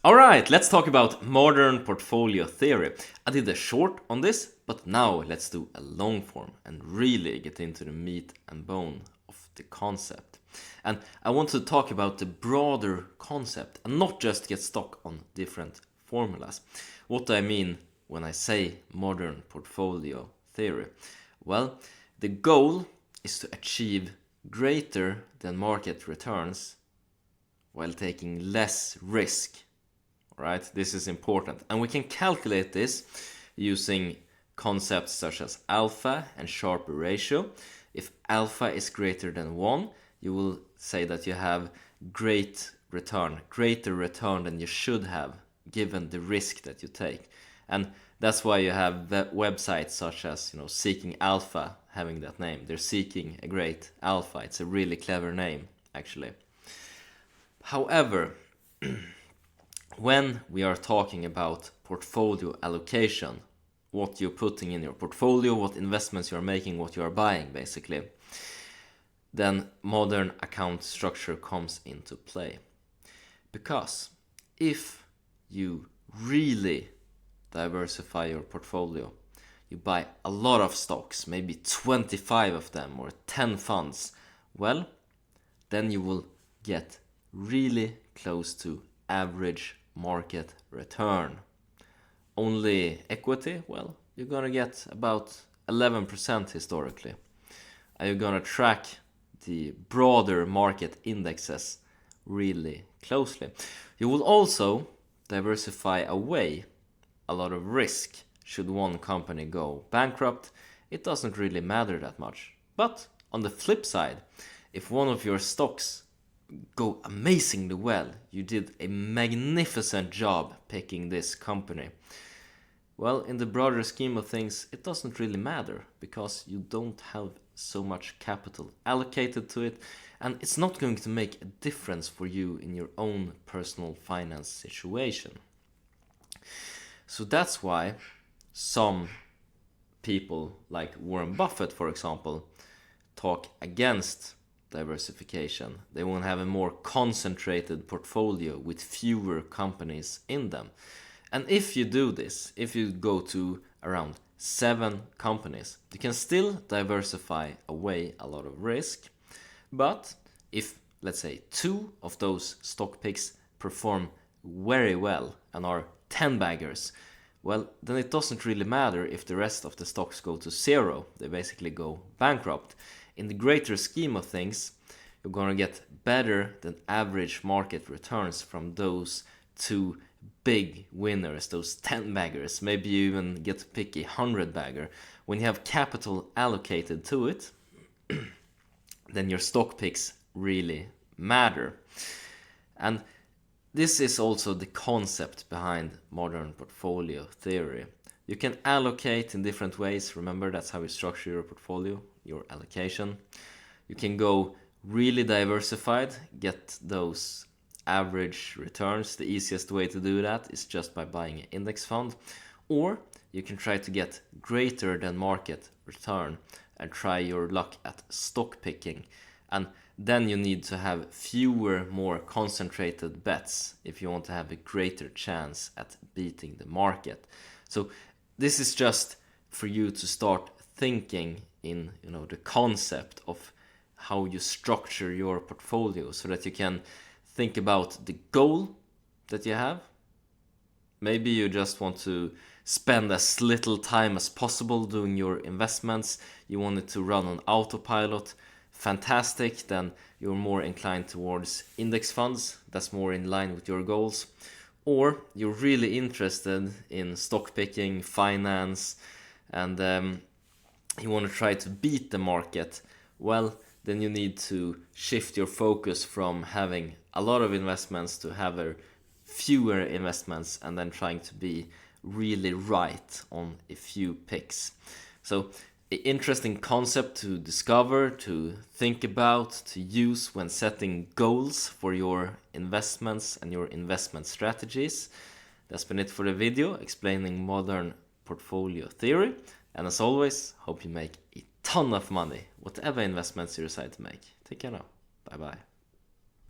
Alright, let's talk about modern portfolio theory. I did a short on this, but now let's do a long form and really get into the meat and bone of the concept. And I want to talk about the broader concept and not just get stuck on different formulas. What do I mean when I say modern portfolio theory? Well, the goal is to achieve greater than market returns while taking less risk. Right? This is important. And we can calculate this using concepts such as alpha and Sharpe ratio. If alpha is greater than 1, you will say that you have greater return than you should have given the risk that you take. And that's why you have websites such as, Seeking Alpha having that name. They're seeking a great alpha. It's a really clever name, actually. However, when we are talking about portfolio allocation, what you're putting in your portfolio, what investments you're making, what you are buying basically, then modern account structure comes into play. Because if you really diversify your portfolio, you buy a lot of stocks, maybe 25 of them or 10 funds, well, then you will get really close to average market return. Only equity, well, you're gonna get about 11% historically. And you're gonna track the broader market indexes really closely. You will also diversify away a lot of risk. Should one company go bankrupt, it doesn't really matter that much. But on the flip side, if one of your stocks go amazingly well, you did a magnificent job picking this company, well, in the broader scheme of things, it doesn't really matter because you don't have so much capital allocated to it, and it's not going to make a difference for you in your own personal finance situation. So that's why some people, like Warren Buffett, for example, talk against diversification. They want to have a more concentrated portfolio with fewer companies in them. And if you do this, if you go to around 7 companies, you can still diversify away a lot of risk. But if, let's say, 2 of those stock picks perform very well and are 10 baggers, well, then it doesn't really matter if the rest of the stocks go to zero. They basically go bankrupt. In the greater scheme of things, you're going to get better than average market returns from those 2 big winners, those 10 baggers. Maybe you even get to pick a 100 bagger. When you have capital allocated to it, then your stock picks really matter. And this is also the concept behind modern portfolio theory. You can allocate in different ways. Remember, that's how you structure your portfolio, your allocation. You can go really diversified, get those average returns. The easiest way to do that is just by buying an index fund. Or you can try to get greater than market return and try your luck at stock picking. And then you need to have fewer, more concentrated bets if you want to have a greater chance at beating the market. So this is just for you to start thinking in the concept of how you structure your portfolio so that you can think about the goal that you have. Maybe you just want to spend as little time as possible doing your investments. You want it to run on autopilot. Fantastic, then you're more inclined towards index funds. That's more in line with your goals. Or you're really interested in stock picking, finance, and you want to try to beat the market. Well, then you need to shift your focus from having a lot of investments to have fewer investments and then trying to be really right on a few picks. So interesting concept to discover, to think about, to use when setting goals for your investments and your investment strategies. That's been it for the video explaining modern portfolio theory. And as always, hope you make a ton of money, whatever investments you decide to make. Take care now. Bye bye.